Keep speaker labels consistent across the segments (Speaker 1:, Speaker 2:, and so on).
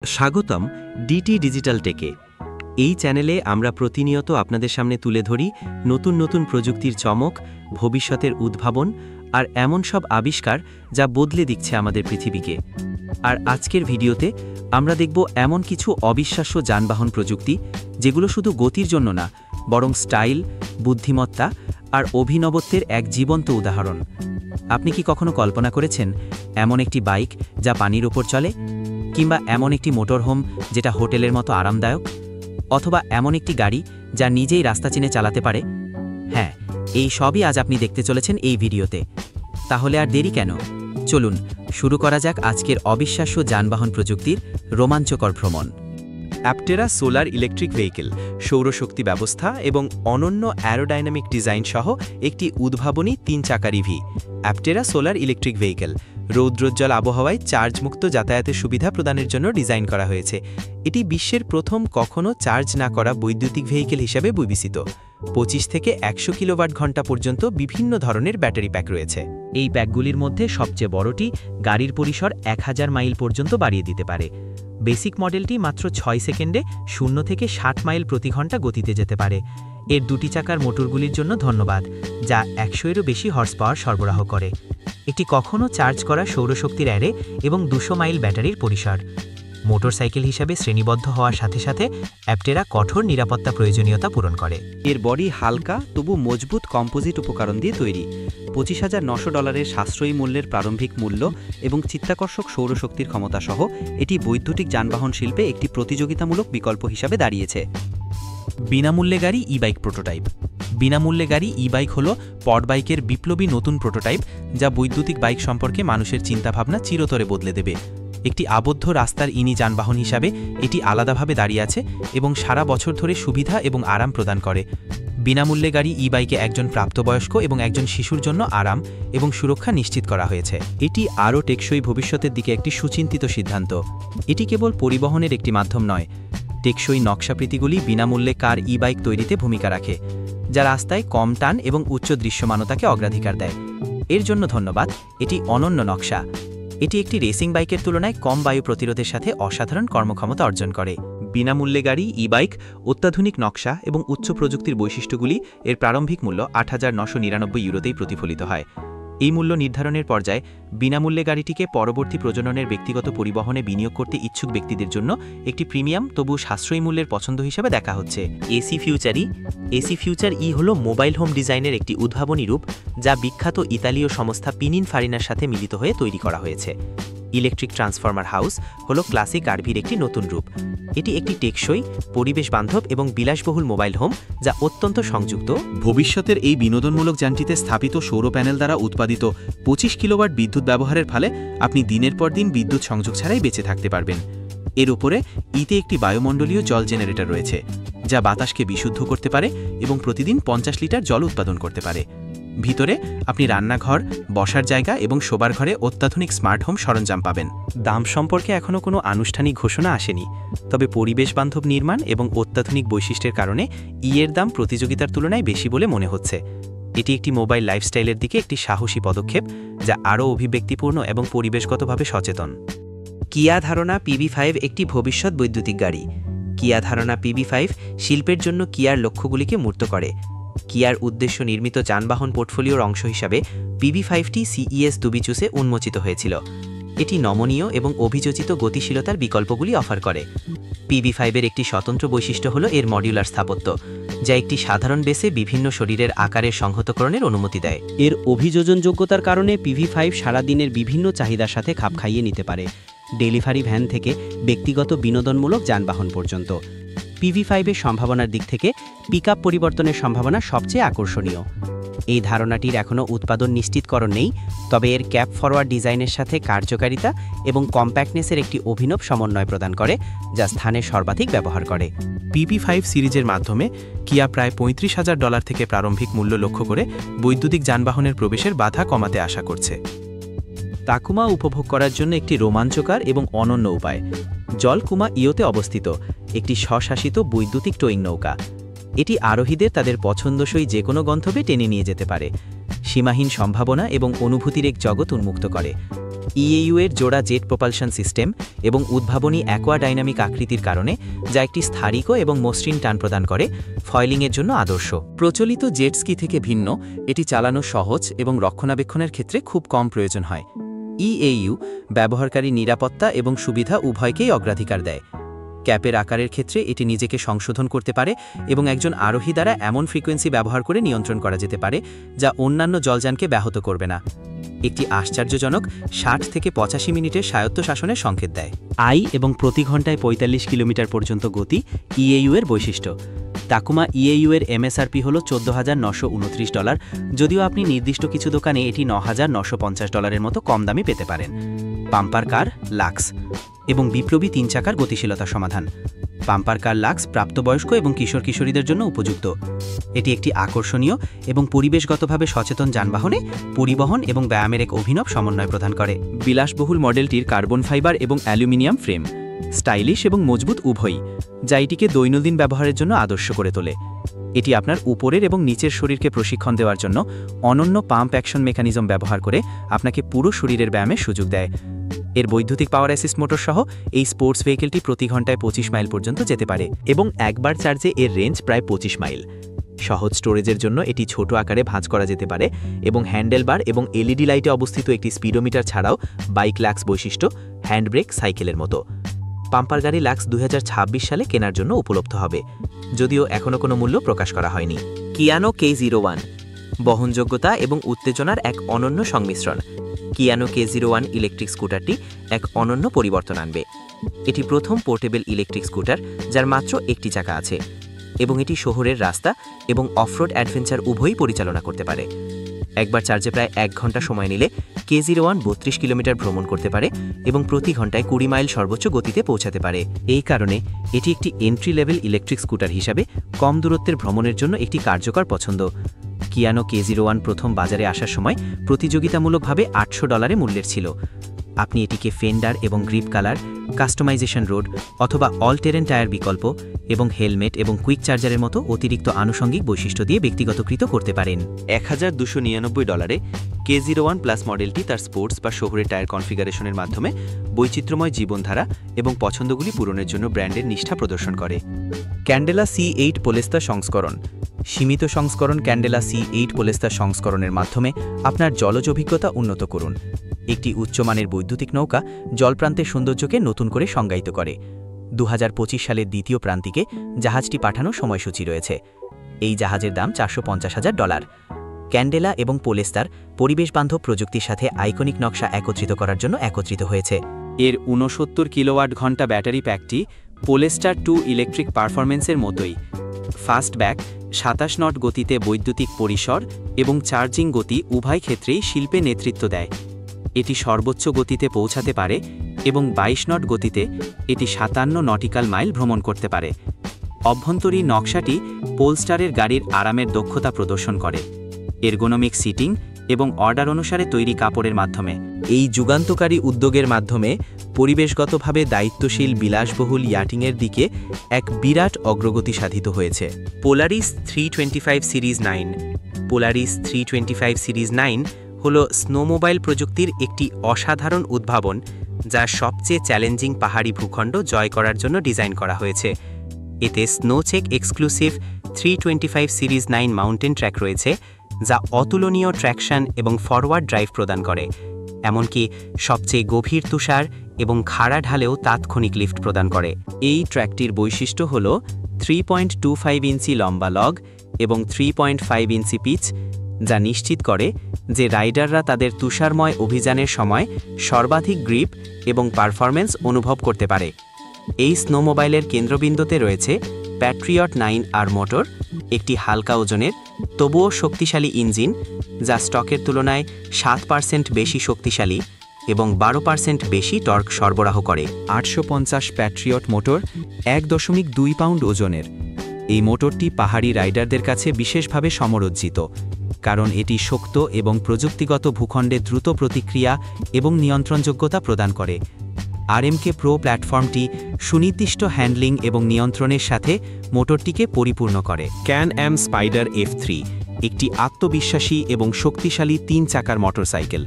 Speaker 1: স্বাগতম DT digital টেকে। এই চ্যানেলে আমরা প্রতিনিয়ত আপনাদের সামনে তুলে ধরি নতুন নতুন প্রযুক্তির চমক, ভবিষ্যতের উদ্ভাবন আর এমন সব আবিষ্কার যা বদলে দিচ্ছে আমাদের পৃথিবীকে। আর আজকের ভিডিওতে আমরা দেখব এমন কিছু অবিশ্বাস্য যানবাহন প্রযুক্তি যেগুলো শুধু গতির জন্য না, বরং স্টাইল, বুদ্ধিমত্তা আর অভিনবত্বের এক জীবন্ত উদাহরণ। আপনি কি কখনো কল্পনা করেছেন এমন একটি বাইক যা পানির ওপর চলে, কিংবা এমন একটি মোটরহোম যেটা হোটেলের মতো আরামদায়ক, অথবা এমন একটি গাড়ি যা নিজেই রাস্তা চিনে চালাতে পারে? হ্যাঁ, এই সবই আজ আপনি দেখতে চলেছেন এই ভিডিওতে। তাহলে আর দেরি কেন, চলুন শুরু করা যাক আজকের অবিশ্বাস্য যানবাহন প্রযুক্তির রোমাঞ্চকর ভ্রমণ। অ্যাপটেরা সোলার ইলেকট্রিক ভেহিকেল, সৌরশক্তি ব্যবস্থা এবং অনন্য অ্যারোডাইনামিক ডিজাইন সহ একটি উদ্ভাবনী 3 চাকার ইভি। অ্যাপটেরা সোলার ইলেকট্রিক ভেহিকেল রৌদ্রোজ্জ্বল আবহাওয়ায় চার্জমুক্ত যাতায়াতের সুবিধা প্রদানের জন্য ডিজাইন করা হয়েছে। এটি বিশ্বের প্রথম কখনো চার্জ না করা বৈদ্যুতিক ভেহিকেল হিসাবে বিবেচিত। 25 থেকে 100 কিলোওয়াট ঘন্টা পর্যন্ত বিভিন্ন ধরনের ব্যাটারি প্যাক রয়েছে। এই প্যাকগুলির মধ্যে সবচেয়ে বড়টি গাড়ির পরিসর 1000 মাইল পর্যন্ত বাড়িয়ে দিতে পারে। বেসিক মডেলটি মাত্র 6 সেকেন্ডে 0 থেকে 60 মাইল প্রতি ঘন্টা গতিতে যেতে পারে। এর 2টি চাকার মোটরগুলির জন্য ধন্যবাদ, যা 100-এরও বেশি হর্স পাওয়ার সরবরাহ করে। এটি কখনও চার্জ করা সৌরশক্তির অ্যারে এবং 200 মাইল ব্যাটারির পরিসর। মোটরসাইকেল হিসাবে শ্রেণীবদ্ধ হওয়ার সাথে সাথে অ্যাপটেরা কঠোর নিরাপত্তা প্রয়োজনীয়তা পূরণ করে। এর বডি হালকা তবু মজবুত কম্পোজিট উপকরণ দিয়ে তৈরি। $25,900 সাশ্রয়ী মূল্যের প্রারম্ভিক মূল্য এবং চিত্তাকর্ষক সৌরশক্তির ক্ষমতা সহ এটি বৈদ্যুতিক যানবাহন শিল্পে একটি প্রতিযোগিতামূলক বিকল্প হিসাবে দাঁড়িয়েছে। বিনামূল্যে গাড়ি ই-বাইক প্রোটোটাইপ। বিনামূল্যে গাড়ি ই-বাইক হল পড বাইকের বিপ্লবী নতুন প্রোটোটাইপ, যা বৈদ্যুতিক বাইক সম্পর্কে মানুষের চিন্তাভাবনা চিরতরে বদলে দেবে। একটি আবদ্ধ রাস্তার ইনি যানবাহন হিসাবে এটি আলাদাভাবে দাঁড়িয়ে আছে এবং সারা বছর ধরে সুবিধা এবং আরাম প্রদান করে। বিনামূল্যে গাড়ি ই-বাইকে একজন প্রাপ্তবয়স্ক এবং একজন শিশুর জন্য আরাম এবং সুরক্ষা নিশ্চিত করা হয়েছে। এটি আরও টেকসই ভবিষ্যতের দিকে একটি সুচিন্তিত সিদ্ধান্ত। এটি কেবল পরিবহনের একটি মাধ্যম নয়, টেকসই নকশাপ্রীতিগুলি বিনামূল্যে কার ই-বাইক তৈরিতে ভূমিকা রাখে, যা রাস্তায় কম টান এবং উচ্চ দৃশ্যমানতাকে অগ্রাধিকার দেয়। এর জন্য ধন্যবাদ। এটি অনন্য নকশা। এটি একটি রেসিং বাইকের তুলনায় কম বায়ু প্রতিরোধের সাথে অসাধারণ কর্মক্ষমতা অর্জন করে। বিনামূল্যে গাড়ি ই-বাইক, অত্যাধুনিক নকশা এবং উচ্চ প্রযুক্তির বৈশিষ্ট্যগুলি এর প্রারম্ভিক মূল্য €8,999 প্রতিফলিত হয়। এই মূল্য নির্ধারণের পর্যায়ে বিনামূল্যে গাড়িটিকে পরবর্তী প্রজননের ব্যক্তিগত পরিবহনে বিনিয়োগ করতে ইচ্ছুক ব্যক্তিদের জন্য একটি প্রিমিয়াম তবু সাশ্রয়ী মূল্যের পছন্দ হিসাবে দেখা হচ্ছে। এসি ফিউচার ই হল মোবাইল হোম ডিজাইনের একটি উদ্ভাবনী রূপ, যা বিখ্যাত ইতালীয় সংস্থা পিনিনফারিনার সাথে মিলিত হয়ে তৈরি করা হয়েছে। ইলেকট্রিক ট্রান্সফরমার হাউস হল ক্লাসিক আরভির একটি নতুন রূপ। এটি একটি টেকসই, পরিবেশ বান্ধব এবং বিলাসবহুল মোবাইল হোম যা অত্যন্ত সংযুক্ত। ভবিষ্যতের এই বিনোদনমূলক যানটিতে স্থাপিত সৌর প্যানেল দ্বারা উৎপাদিত 25 কিলোওয়াট বিদ্যুৎ ব্যবহারের ফলে আপনি দিনের পর দিন বিদ্যুৎ সংযোগ ছাড়াই বেঁচে থাকতে পারবেন। এর উপরে ইতে একটি বায়ুমণ্ডলীয় জল জেনারেটর রয়েছে, যা বাতাসকে বিশুদ্ধ করতে পারে এবং প্রতিদিন 50 লিটার জল উৎপাদন করতে পারে। ভিতরে আপনি রান্নাঘর, বসার জায়গা এবং শোবার ঘরে অত্যাধুনিক স্মার্ট হোম সরঞ্জাম পাবেন। দাম সম্পর্কে এখনও কোনো আনুষ্ঠানিক ঘোষণা আসেনি, তবে পরিবেশ বান্ধব নির্মাণ এবং অত্যাধুনিক বৈশিষ্ট্যের কারণে এর দাম প্রতিযোগিতার তুলনায় বেশি বলে মনে হচ্ছে। এটি একটি মোবাইল লাইফস্টাইলের দিকে একটি সাহসী পদক্ষেপ, যা আরও অভিব্যক্তিপূর্ণ এবং পরিবেশগতভাবে সচেতন। কিয়া ধারণা PV5 একটি ভবিষ্যৎ বৈদ্যুতিক গাড়ি। কিয়া ধারণা PV5 শিল্পের জন্য কিয়ার লক্ষ্যগুলিকে মূর্ত করে। কিয়ার উদ্দেশ্য নির্মিত যানবাহন পোর্টফোলিওর অংশ হিসাবে PV5টি CES দুবিচুসে উন্মোচিত হয়েছিল। এটি নমনীয় এবং অভিযোজিত গতিশীলতার বিকল্পগুলি অফার করে। PV5-এর একটি স্বতন্ত্র বৈশিষ্ট্য হল এর মডিউলার স্থাপত্য, যা একটি সাধারণ বেসে বিভিন্ন শরীরের আকারের সংহতকরণের অনুমতি দেয়। এর অভিযোজনযোগ্যতার কারণে PV5 সারাদিনের বিভিন্ন চাহিদার সাথে খাপ খাইয়ে নিতে পারে, ডেলিভারি ভ্যান থেকে ব্যক্তিগত বিনোদনমূলক যানবাহন পর্যন্ত। PV5-এর সম্ভাবনার দিক থেকে পিকআপ পরিবর্তনের সম্ভাবনা সবচেয়ে আকর্ষণীয়। এই ধারণাটির এখনও উৎপাদন নিশ্চিতকরণ নেই, তবে এর ক্যাপ ফরওয়ার্ড ডিজাইনের সাথে কার্যকারিতা এবং কম্প্যাক্টনেসের একটি অভিনব সমন্বয় প্রদান করে, যা স্থানে সর্বাধিক ব্যবহার করে। PV5 সিরিজের মাধ্যমে কিয়া প্রায় $35,000 থেকে প্রারম্ভিক মূল্য লক্ষ্য করে বৈদ্যুতিক যানবাহনের প্রবেশের বাধা কমাতে আশা করছে। তাকুমা উপভোগ করার জন্য একটি রোমাঞ্চকর এবং অনন্য উপায়। জলকুমা ইওতে অবস্থিত একটি স্বশাসিত বৈদ্যুতিক টোয়িং নৌকা। এটি আরোহীদের তাদের পছন্দসই যে কোনো গন্তব্যে টেনে নিয়ে যেতে পারে, সীমাহীন সম্ভাবনা এবং অনুভূতির এক জগৎ উন্মুক্ত করে। ইএইউ এর জোড়া জেট প্রপালশন সিস্টেম এবং উদ্ভাবনী অ্যাকোয়াডাইনামিক আকৃতির কারণে, যা একটি স্থায়িক এবং মসৃণ টান প্রদান করে, ফয়েলিংয়ের জন্য আদর্শ। প্রচলিত জেট স্কি থেকে ভিন্ন, এটি চালানো সহজ এবং রক্ষণাবেক্ষণের ক্ষেত্রে খুব কম প্রয়োজন হয়। ইএইউ ব্যবহারকারী নিরাপত্তা এবং সুবিধা উভয়কেই অগ্রাধিকার দেয়। ক্যাপের আকারের ক্ষেত্রে এটি নিজেকে সংশোধন করতে পারে এবং একজন আরোহী দ্বারা এমন ফ্রিকোয়েন্সি ব্যবহার করে নিয়ন্ত্রণ করা যেতে পারে যা অন্যান্য জলযানকে ব্যাহত করবে না। একটি আশ্চর্যজনক 60 থেকে 85 মিনিটের স্বায়ত্তশাসনের সংকেত দেয়। আই এবং প্রতি ঘন্টায় 45 কিলোমিটার পর্যন্ত গতি ইএইউ এর বৈশিষ্ট্য। তাকুমা ইএইউ এর এমএসআরপি হল $14,929, যদিও আপনি নির্দিষ্ট কিছু দোকানে এটি $9,950 মতো কম দামে পেতে পারেন। পাম্পার কার লাক্স এবং বিপ্লবী 3 চাকার গতিশীলতা সমাধান। পাম্পার কার লাক্স প্রাপ্তবয়স্ক এবং কিশোর কিশোরীদের জন্য উপযুক্ত। এটি একটি আকর্ষণীয় এবং পরিবেশগতভাবে সচেতন যানবাহনে পরিবহন এবং ব্যায়ামের এক অভিনব সমন্বয় প্রদান করে। বিলাসবহুল মডেলটির কার্বন ফাইবার এবং অ্যালুমিনিয়াম ফ্রেম, স্টাইলিশ এবং মজবুত উভয়ই, যা এটিকে দৈনন্দিন ব্যবহারের জন্য আদর্শ করে তোলে। এটি আপনার উপরের এবং নিচের শরীরকে প্রশিক্ষণ দেওয়ার জন্য অনন্য পাম্প অ্যাকশন মেকানিজম ব্যবহার করে আপনাকে পুরো শরীরের ব্যায়ামের সুযোগ দেয়। এর বৈদ্যুতিক পাওয়ার অ্যাসিস্ট মোটর সহ এই স্পোর্টস ভেহিকেলটি প্রতি ঘন্টায় 25 মাইল পর্যন্ত যেতে পারে এবং একবার চার্জে এর রেঞ্জ প্রায় 25 মাইল। সহজ স্টোরেজের জন্য এটি ছোট আকারে ভাঁজ করা যেতে পারে এবং হ্যান্ডেলবার এবং এলইডি লাইটে অবস্থিত একটি স্পিডোমিটার ছাড়াও বাইক লাক্স বৈশিষ্ট্য, হ্যান্ডব্রেক সাইকেলের মতো। পাম্পার গাড়ি লাক্স 2026 সালে কেনার জন্য উপলব্ধ হবে, যদিও এখনও কোনো মূল্য প্রকাশ করা হয়নি। কিয়ানো K01 বহনযোগ্যতা এবং উত্তেজনার এক অনন্য সংমিশ্রণ। কিয়ানো K01 ইলেকট্রিক স্কুটারটি এক অনন্য পরিবর্তন আনবে। এটি প্রথম পোর্টেবল ইলেকট্রিক স্কুটার যার মাত্র একটি চাকা আছে এবং এটি শহরের রাস্তা এবং অফরোড অ্যাডভেঞ্চার উভয়ই পরিচালনা করতে পারে। একবার চার্জে প্রায় 1 ঘন্টা সময় নিলে K01 32 কিলোমিটার ভ্রমণ করতে পারে এবং প্রতি ঘন্টায় 20 মাইল সর্বোচ্চ গতিতে পৌঁছাতে পারে। এই কারণে এটি একটি এন্ট্রি লেভেল ইলেকট্রিক স্কুটার হিসাবে কম দূরত্বের ভ্রমণের জন্য একটি কার্যকর পছন্দ। কিয়ানো K01 প্রথম বাজারে আসার সময় প্রতিযোগিতামূলকভাবে $800 মূল্যের ছিল। আপনি এটিকে ফেন্ডার এবং গ্রিপ কালার, কাস্টমাইজেশন রোড অথবা অল টেরেন টায়ার বিকল্প এবং হেলমেট এবং কুইক চার্জারের মতো অতিরিক্ত আনুষঙ্গিক বৈশিষ্ট্য দিয়ে ব্যক্তিগতকৃত করতে পারেন। $1,299 K01 প্লাস মডেলটি তার স্পোর্টস বা শহুরে টায়ার কনফিগারেশনের মাধ্যমে বৈচিত্র্যময় জীবনধারা এবং পছন্দগুলি পূরণের জন্য ব্র্যান্ডের নিষ্ঠা প্রদর্শন করে। ক্যান্ডেলা C8 পোলেস্তার সংস্করণ। সীমিত সংস্করণ ক্যান্ডেলা C8 পোলেস্তার সংস্করণের মাধ্যমে আপনার জলজ অভিজ্ঞতা উন্নত করুন। একটি উচ্চমানের বৈদ্যুতিক নৌকা জলপ্রান্তের সৌন্দর্যকে নতুন করে সংজ্ঞায়িত করে। 2025 সালের দ্বিতীয় প্রান্তিকে জাহাজটি পাঠানোর সময়সূচি রয়েছে। এই জাহাজের দাম $450,000। ক্যান্ডেলা এবং পোলেস্তার পরিবেশবান্ধব প্রযুক্তির সাথে আইকনিক নকশা একত্রিত করার জন্য একত্রিত হয়েছে। এর 69 কিলোওয়াট ঘন্টা ব্যাটারি প্যাকটি পোলেস্টার 2 ইলেকট্রিক পারফরমেন্সের মতোই। ফাস্ট ব্যাক 27 নট গতিতে বৈদ্যুতিক পরিসর এবং চার্জিং গতি উভয় ক্ষেত্রেই শিল্পে নেতৃত্ব দেয়। এটি সর্বোচ্চ গতিতে পৌঁছাতে পারে এবং 22 নট গতিতে এটি 57 নটিক্যাল মাইল ভ্রমণ করতে পারে। অভ্যন্তরীণ নকশাটি পোলস্টারের গাড়ির আরামের দক্ষতা প্রদর্শন করে, এরগোনমিক সিটিং এবং অর্ডার অনুসারে তৈরি কাপড়ের মাধ্যমে। এই যুগান্তকারী উদ্যোগের মাধ্যমে পরিবেশগতভাবে দায়িত্বশীল বিলাসবহুল ইয়াটিংয়ের দিকে এক বিরাট অগ্রগতি সাধিত হয়েছে। Polaris 325 series 9। পোলারিস 325 সিরিজ 9 হল স্নোমোবাইল প্রযুক্তির একটি অসাধারণ উদ্ভাবন, যা সবচেয়ে চ্যালেঞ্জিং পাহাড়ি ভূখণ্ড জয় করার জন্য ডিজাইন করা হয়েছে। এতে স্নোচেক এক্সক্লুসিভ 325 সিরিজ 9 মাউন্টেন ট্র্যাক রয়েছে, যা অতুলনীয় ট্র্যাকশন এবং ফরওয়ার্ড ড্রাইভ প্রদান করে, এমনকি সবচেয়ে গভীর তুষার এবং খাড়া ঢালেও তাৎক্ষণিক লিফট প্রদান করে। এই ট্র্যাকটির বৈশিষ্ট্য হল 3.25 ইঞ্চি লম্বা লগ এবং 3.5 ইঞ্চি পিচ, যা নিশ্চিত করে যে রাইডাররা তাদের তুষারময় অভিযানের সময় সর্বাধিক গ্রিপ এবং পারফরম্যান্স অনুভব করতে পারে। এই স্নোমোবাইলের কেন্দ্রবিন্দুতে রয়েছে প্যাট্রিয়ট 9R মোটর, একটি হালকা ওজনের তবুও শক্তিশালী ইঞ্জিন, যা স্টকের তুলনায় 7% বেশি শক্তিশালী এবং 12% বেশি টর্ক সরবরাহ করে। 850 প্যাট্রিয়ট মোটর 1.2 পাউন্ড ওজনের। এই মোটরটি পাহাড়ি রাইডারদের কাছে বিশেষভাবে সমরজ্জিত, কারণ এটি শক্ত এবং প্রযুক্তিগত ভূখণ্ডে দ্রুত প্রতিক্রিয়া এবং নিয়ন্ত্রণযোগ্যতা প্রদান করে। RMK প্রো প্ল্যাটফর্মটি সুনির্দিষ্ট হ্যান্ডলিং এবং নিয়ন্ত্রণের সাথে মোটরটিকে পরিপূর্ণ করে। Can-Am স্পাইডার F3 একটি আত্মবিশ্বাসী এবং শক্তিশালী 3 চাকার motorcycle.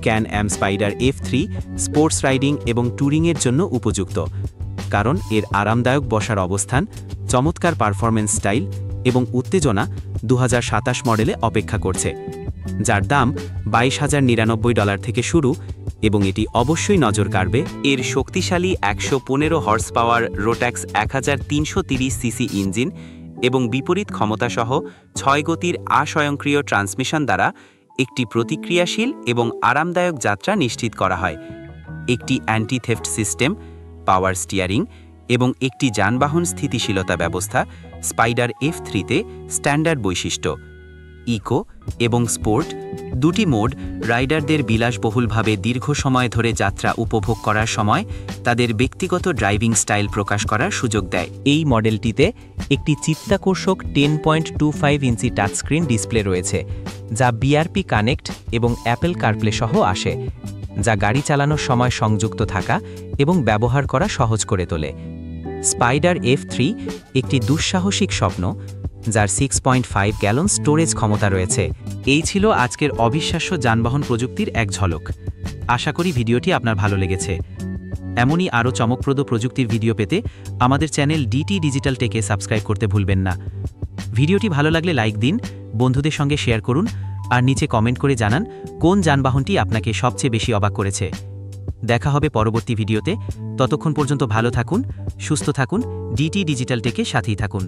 Speaker 1: Can Am Spyder F3 sports riding এবং ট্যুরিংয়ের জন্য উপযুক্ত, কারণ এর আরামদায়ক বসার অবস্থান, চমৎকার পারফরম্যান্স স্টাইল এবং উত্তেজনা 2027 মডেলে অপেক্ষা করছে, যার দাম $22,099 থেকে শুরু এবং এটি অবশ্যই নজর কাড়বে এর শক্তিশালী 115 হর্স পাওয়ার রোট্যাক্স 1330 সিসি ইঞ্জিন এবং বিপরীত ক্ষমতাসহ 6 গতির আস্বয়ংক্রিয় ট্রান্সমিশন দ্বারা একটি প্রতিক্রিয়াশীল এবং আরামদায়ক যাত্রা নিশ্চিত করা হয়। একটি anti theft system, power steering এবং একটি যানবাহন স্থিতিশীলতা ব্যবস্থা স্পাইডার F3-তে স্ট্যান্ডার্ড বৈশিষ্ট্য। ইকো এবং স্পোর্ট দুটি মোড রাইডারদের বিলাসবহুলভাবে দীর্ঘ সময় ধরে যাত্রা উপভোগ করার সময় তাদের ব্যক্তিগত ড্রাইভিং স্টাইল প্রকাশ করার সুযোগ দেয়। এই মডেলটিতে একটি চিত্তাকর্ষক 10.25 ইঞ্চি টাচস্ক্রিন ডিসপ্লে রয়েছে, যা BRP কানেক্ট এবং অ্যাপল কারপ্লে সহ আসে, যা গাড়ি চালানোর সময় সংযুক্ত থাকা এবং ব্যবহার করা সহজ করে তোলে। স্পাইডার F3 একটি দুঃসাহসিক স্বপ্ন, যার 6.5 গ্যালন স্টোরেজ ক্ষমতা রয়েছে। এই ছিল আজকের অবিশ্বাস্য যানবাহন প্রযুক্তির এক ঝলক। আশা করি ভিডিওটি আপনার ভালো লেগেছে। এমনই আরও চমকপ্রদ প্রযুক্তির ভিডিও পেতে আমাদের চ্যানেল DT ডিজিটাল টেকে সাবস্ক্রাইব করতে ভুলবেন না। ভিডিওটি ভালো লাগলে লাইক দিন, বন্ধুদের সঙ্গে শেয়ার করুন আর নিচে কমেন্ট করে জানান কোন যানবাহনটি আপনাকে সবচেয়ে বেশি অবাক করেছে। দেখা হবে পরবর্তী ভিডিওতে। ততক্ষণ পর্যন্ত ভালো থাকুন, সুস্থ থাকুন, DT ডিজিটাল টেকে সাথেই থাকুন।